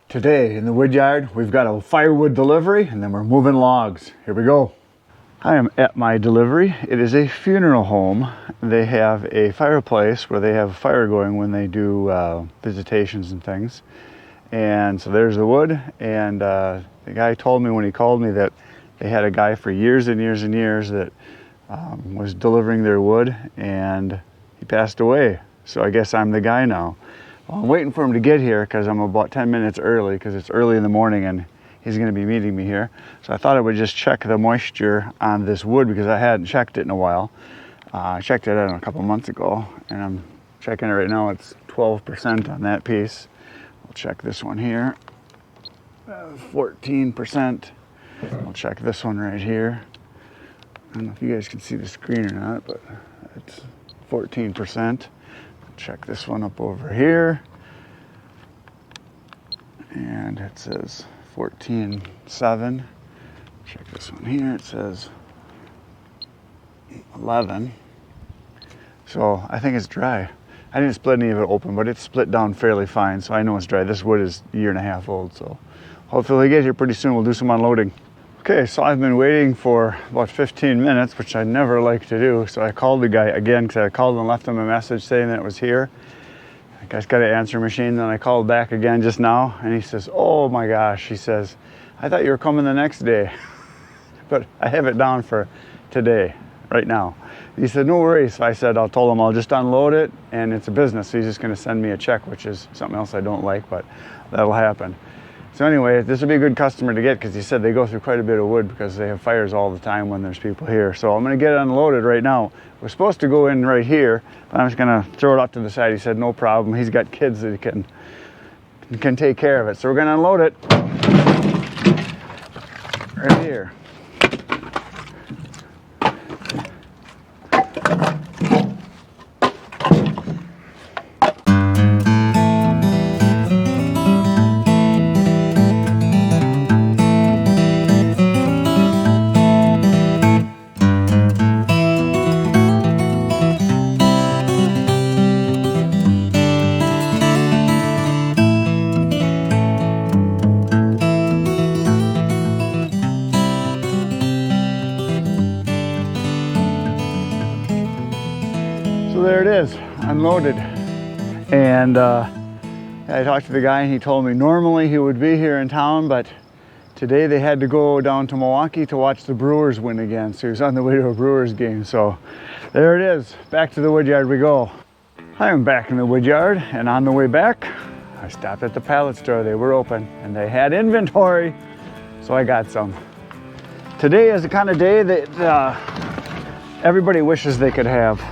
Today in the wood yard, we've got a firewood delivery and then we're moving logs. Here we go. I am at my delivery. It is a funeral home. They have a fireplace where they have fire going when they do visitations and things. And so there's the wood. And the guy told me when he called me that they had a guy for years and years and years that was delivering their wood, and he passed away. So I guess I'm the guy now. Well, I'm waiting for him to get here because I'm about 10 minutes early because it's early in the morning and he's going to be meeting me here. So I thought I would just check the moisture on this wood because I hadn't checked it in a while. I checked it a couple months ago and I'm checking it right now. It's 12% on that piece. I'll check this one here. 14%. I'll check this one right here. I don't know if you guys can see the screen or not, but it's 14%. Check this one up over here, and it says 14.7. Check this one here, it says 11. So I think it's dry. I didn't split any of it open, but it's split down fairly fine, so I know it's dry. This wood is a year and a half old, so hopefully they get here pretty soon. We'll do some unloading. Okay, so I've been waiting for about 15 minutes, which I never like to do. So I called the guy again because I called and left him a message saying that it was here. The guy's got an answer machine. Then I called back again just now and he says, oh my gosh, he says, I thought you were coming the next day, but I have it down for today, right now. He said, no worries. So I said, I told him I'll just unload it and it's a business. So he's just gonna send me a check, which is something else I don't like, but that'll happen. So anyway, this would be a good customer to get because he said they go through quite a bit of wood because they have fires all the time when there's people here. So I'm going to get it unloaded right now. We're supposed to go in right here, but I'm just going to throw it off to the side. He said no problem. He's got kids that he can take care of it. So we're going to unload it right here. So there it is, unloaded. And I talked to the guy and he told me normally he would be here in town, but today they had to go down to Milwaukee to watch the Brewers win again. So he was on the way to a Brewers game. So there it is, back to the woodyard we go. I am back in the woodyard, and on the way back, I stopped at the pallet store. They were open and they had inventory, so I got some. Today is the kind of day that everybody wishes they could have.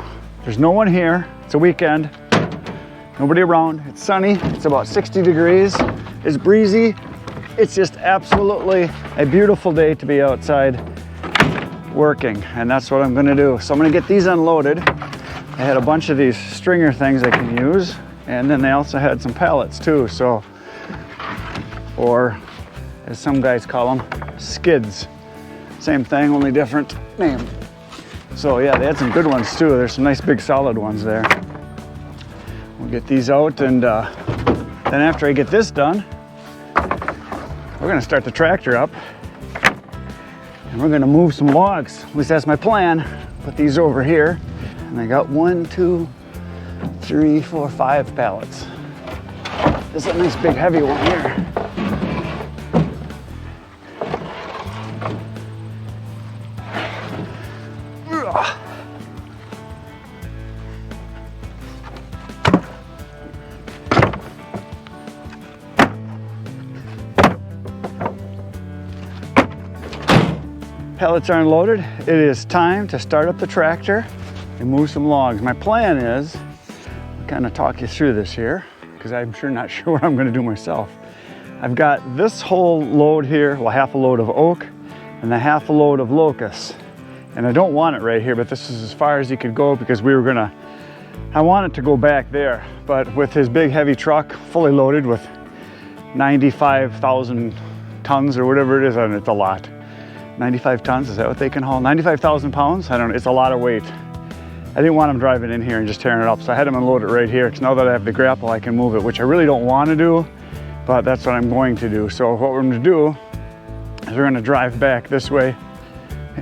There's no one here, it's a weekend, nobody around, it's sunny, it's about 60 degrees, it's breezy, it's just absolutely a beautiful day to be outside working, and that's what I'm gonna do. So I'm gonna get these unloaded. I had a bunch of these stringer things I can use, and then they also had some pallets too, so, or as some guys call them, skids. Same thing, only different name. So yeah, they had some good ones too. There's some nice big solid ones there. We'll get these out, and then after I get this done, we're gonna start the tractor up and we're gonna move some logs. At least that's my plan. Put these over here, and I got 1, 2, 3, 4, 5 pallets. This is a nice big heavy one here. Pallets are unloaded. It is time to start up the tractor and move some logs. My plan is, I'll kind of talk you through this here because I'm not sure what I'm going to do myself. I've got this whole load here, well, half a load of oak and the half a load of locust. And I don't want it right here, but this is as far as he could go because I want it to go back there. But with his big heavy truck fully loaded with 95,000 tons or whatever it is, and it's a lot. 95 tons, is that what they can haul? 95,000 pounds? I don't know, it's a lot of weight. I didn't want him driving in here and just tearing it up, so I had him unload it right here, because now that I have the grapple, I can move it, which I really don't want to do, but that's what I'm going to do. So what we're going to do is we're going to drive back this way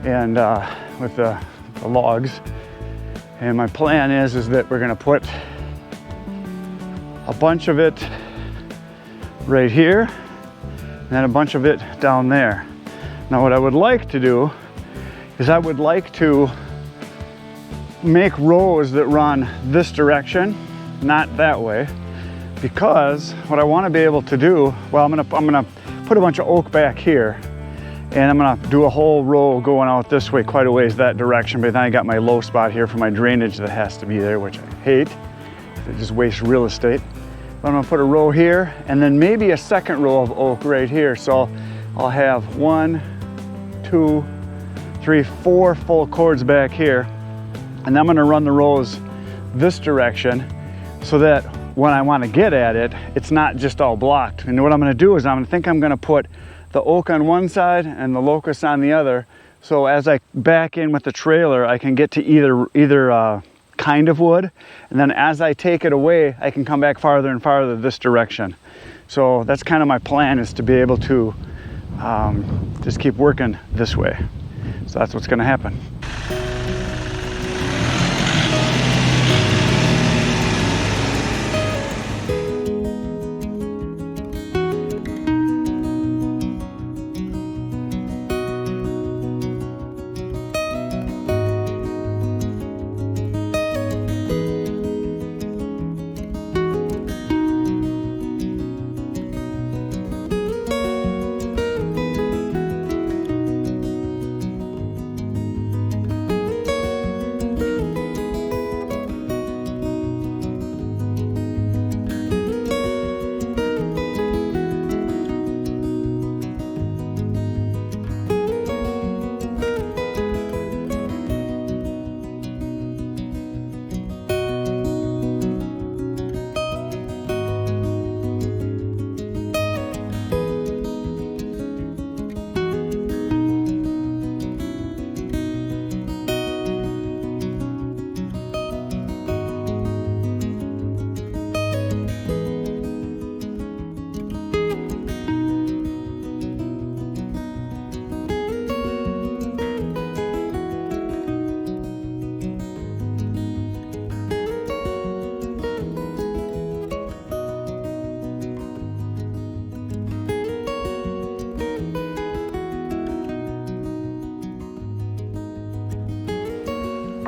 and with the logs. And my plan is that we're going to put a bunch of it right here and then a bunch of it down there. Now what I would like to do is I would like to make rows that run this direction, not that way, because what I want to be able to do, well, I'm gonna put a bunch of oak back here, and I'm gonna do a whole row going out this way quite a ways that direction, but then I got my low spot here for my drainage that has to be there, which I hate. It just wastes real estate. But I'm gonna put a row here, and then maybe a second row of oak right here. So I'll have 1, 2, 3, 4 full cords back here. And I'm gonna run the rows this direction so that when I wanna get at it, it's not just all blocked. And what I'm gonna do is I'm gonna put the oak on one side and the locust on the other. So as I back in with the trailer, I can get to either kind of wood. And then as I take it away, I can come back farther and farther this direction. So that's kind of my plan, is to be able to just keep working this way. So that's what's gonna happen.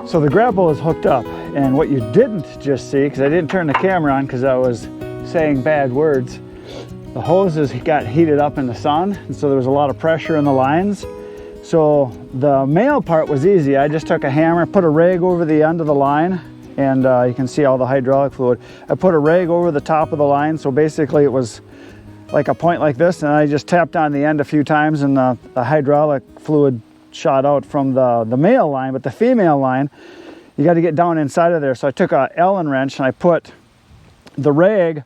So the grapple is hooked up, and what you didn't just see, because I didn't turn the camera on because I was saying bad words, the hoses got heated up in the sun, and so there was a lot of pressure in the lines. So the male part was easy. I just took a hammer, put a rag over the end of the line, and you can see all the hydraulic fluid. I put a rag over the top of the line, so basically it was like a point like this, and I just tapped on the end a few times, and the hydraulic fluid shot out from the male line. But the female line, you got to get down inside of there. So I took a Allen wrench and I put the rag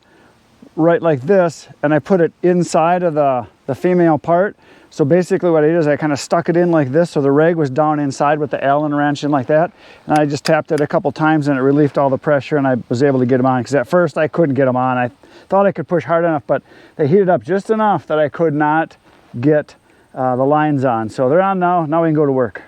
right like this, and I put it inside of the female part. So basically what I did is I kind of stuck it in like this, so the rag was down inside with the Allen wrench in like that, and I just tapped it a couple times and it relieved all the pressure, and I was able to get them on, because at first I couldn't get them on. I thought I could push hard enough, but they heated up just enough that I could not get the lines on. So they're on now. Now we can go to work.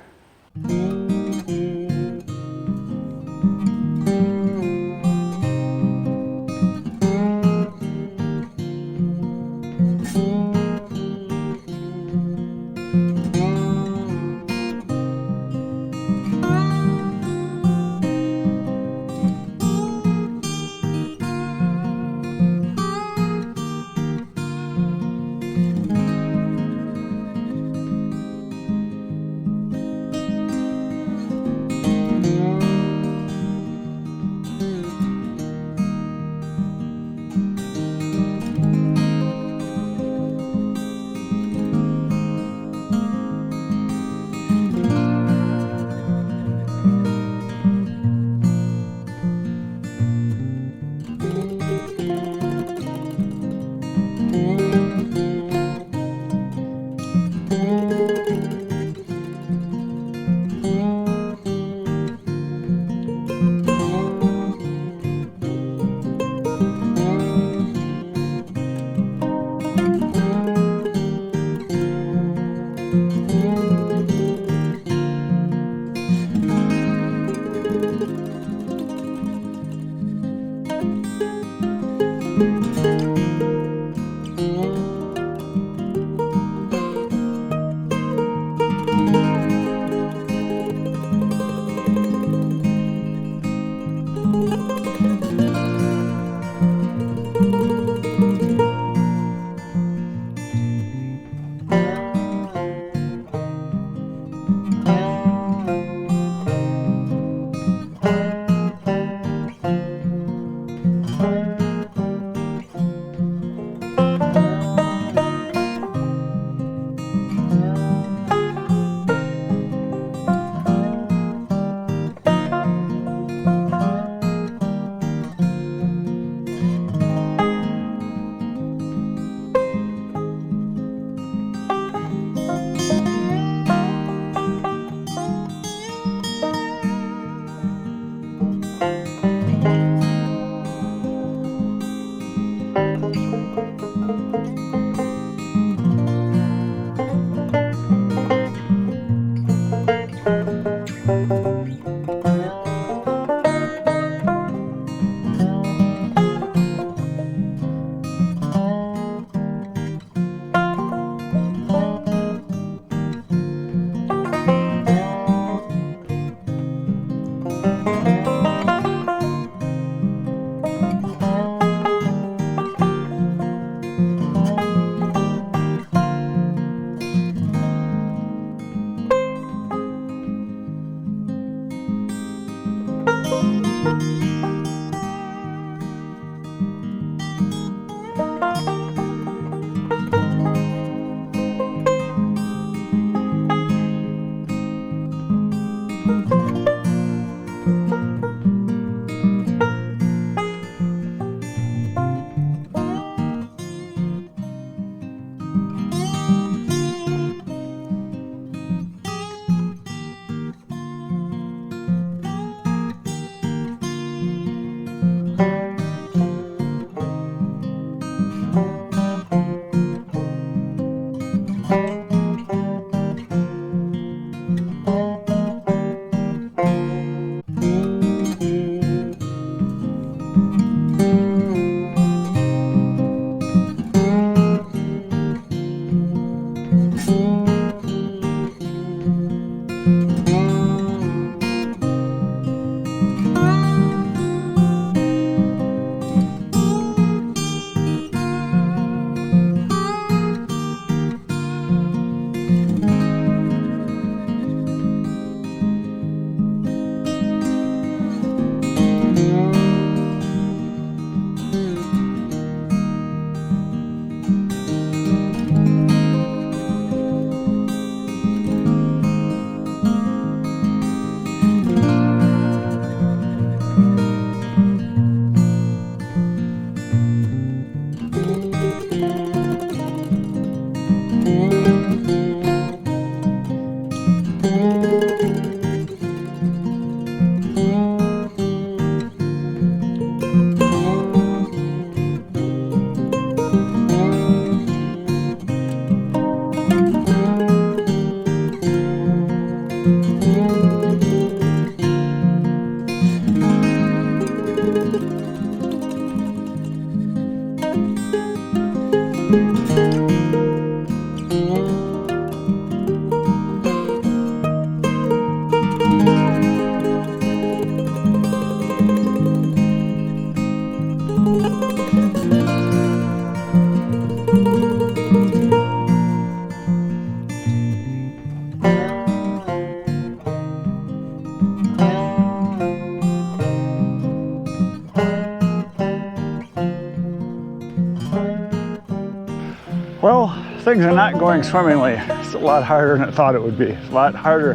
Well, things are not going swimmingly. It's a lot harder than I thought it would be. It's a lot harder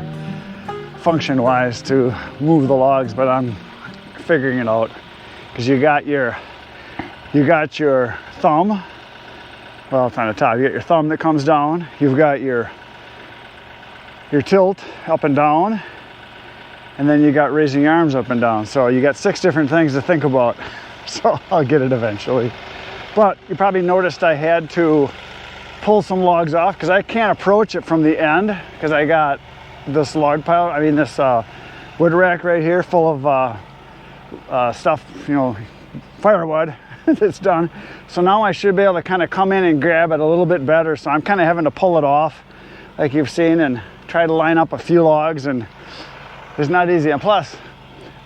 function-wise to move the logs, but I'm figuring it out. Because you got your thumb, well, it's on the top. You got your thumb that comes down. You've got your tilt up and down, and then you got raising your arms up and down. So you got 6 different things to think about. So I'll get it eventually. But you probably noticed I had to pull some logs off because I can't approach it from the end because I got this log pile, this wood rack right here full of stuff, firewood that's done. So now I should be able to kind of come in and grab it a little bit better. So I'm kind of having to pull it off like you've seen and try to line up a few logs, and it's not easy. And plus,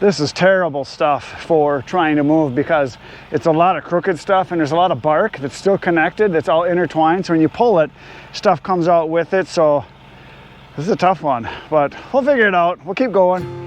This is terrible stuff for trying to move because it's a lot of crooked stuff and there's a lot of bark that's still connected, that's all intertwined. So when you pull it, stuff comes out with it. So this is a tough one, but we'll figure it out. We'll keep going.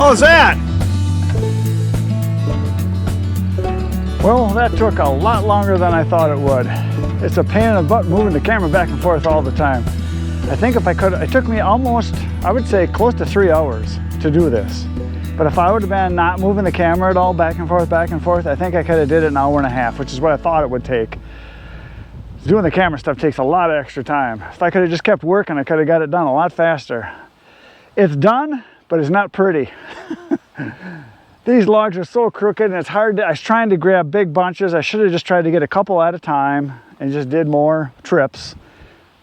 How's that? Well, that took a lot longer than I thought it would. It's a pain in the butt moving the camera back and forth all the time. I think if I could, it took me almost, I would say close to 3 hours to do this. But if I would have been not moving the camera at all back and forth, I think I could have did it in an hour and a half, which is what I thought it would take. Doing the camera stuff takes a lot of extra time. If I could have just kept working, I could have got it done a lot faster. It's done, but it's not pretty. These logs are so crooked and it's hard to, I was trying to grab big bunches. I should have just tried to get a couple at a time and just did more trips.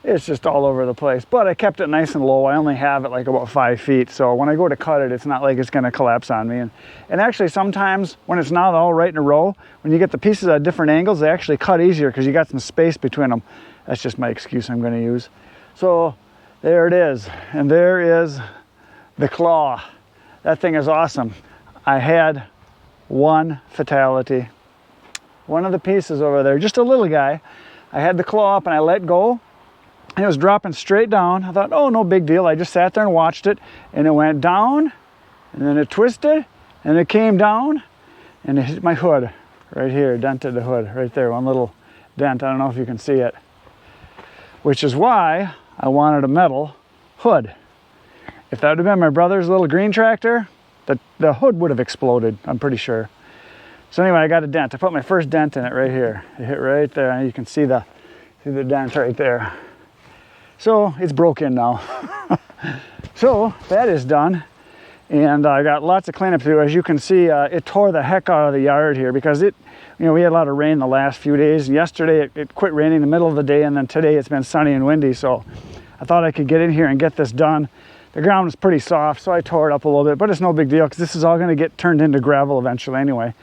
It's just all over the place, but I kept it nice and low. I only have it like about 5 feet. So when I go to cut it, it's not like it's gonna collapse on me. And actually sometimes when it's not all right in a row, when you get the pieces at different angles, they actually cut easier because you got some space between them. That's just my excuse I'm gonna use. So there it is. And there is the claw. That thing is awesome. I had one fatality. One of the pieces over there, just a little guy. I had the claw up and I let go. And it was dropping straight down. I thought, oh, no big deal. I just sat there and watched it. And it went down, and then it twisted, and it came down, and it hit my hood right here, dented the hood right there, one little dent. I don't know if you can see it. Which is why I wanted a metal hood. If that would have been my brother's little green tractor, the hood would have exploded, I'm pretty sure. So anyway, I got a dent. I put my first dent in it right here. It hit right there, and you can see the dent right there. So it's broken now. So that is done. And I got lots of cleanup to do. As you can see, it tore the heck out of the yard here because we had a lot of rain the last few days. And yesterday it quit raining in the middle of the day, and then today it's been sunny and windy. So I thought I could get in here and get this done. The ground was pretty soft, so I tore it up a little bit, but it's no big deal because this is all gonna get turned into gravel eventually anyway.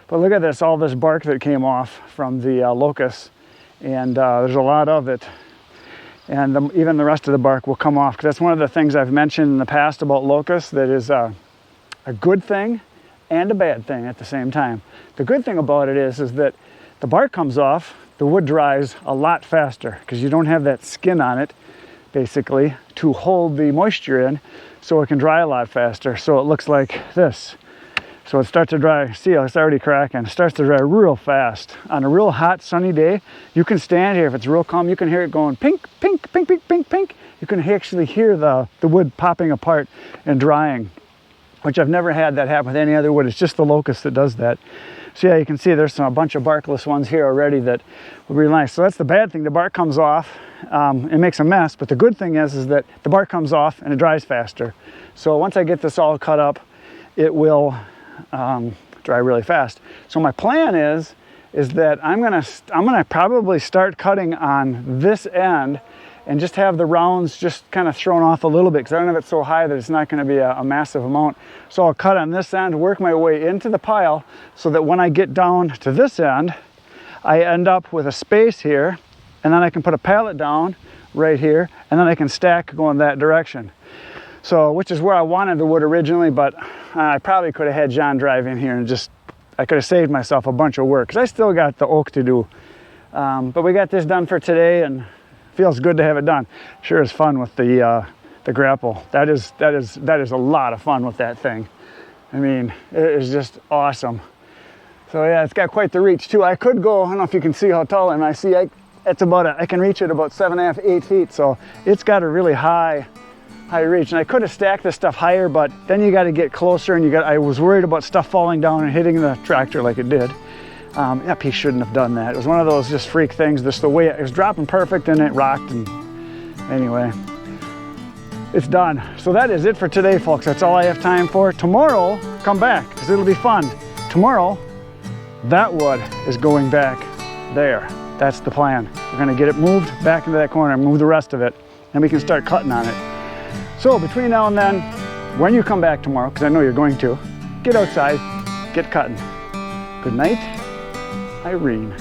But look at this, all this bark that came off from the locust. And there's a lot of it. And even the rest of the bark will come off, because that's one of the things I've mentioned in the past about locusts that is a good thing and a bad thing at the same time. The good thing about it is that the bark comes off, the wood dries a lot faster because you don't have that skin on it basically to hold the moisture in, so it can dry a lot faster. So it looks like this. So it starts to dry, see it's already cracking. It starts to dry real fast. On a real hot sunny day, you can stand here, if it's real calm, you can hear it going pink, pink, pink, pink, pink, pink. You can actually hear the wood popping apart and drying, which I've never had that happen with any other wood. It's just the locust that does that. So yeah, you can see there's a bunch of barkless ones here already that will be nice. So that's the bad thing, the bark comes off, it makes a mess, but the good thing is that the bark comes off and it dries faster. So once I get this all cut up, it will dry really fast. So my plan is that I'm gonna probably start cutting on this end and just have the rounds just kind of thrown off a little bit because I don't have it so high that it's not going to be a massive amount. So I'll cut on this end, work my way into the pile so that when I get down to this end, I end up with a space here, and then I can put a pallet down right here, and then I can stack going that direction. So, which is where I wanted the wood originally, but I probably could have had John drive in here and I could have saved myself a bunch of work because I still got the oak to do. But we got this done for today, and feels good to have it done. Sure is fun with the grapple. That is a lot of fun with that thing. I mean, it is just awesome. So yeah, it's got quite the reach too. I could go, I don't know if you can see how tall I am. I can reach it about 7.5, 8 feet. So it's got a really high reach. And I could have stacked this stuff higher, but then you got to get closer, and I was worried about stuff falling down and hitting the tractor like it did. That piece shouldn't have done that. It was one of those just freak things, just the way it was dropping perfect and it rocked, and anyway, it's done. So that is it for today, folks. That's all I have time for. Tomorrow, come back, because it'll be fun. Tomorrow, that wood is going back there. That's the plan. We're gonna get it moved back into that corner, move the rest of it, and we can start cutting on it. So between now and then, when you come back tomorrow, because I know you're going to, get outside, get cutting. Good night, Irene.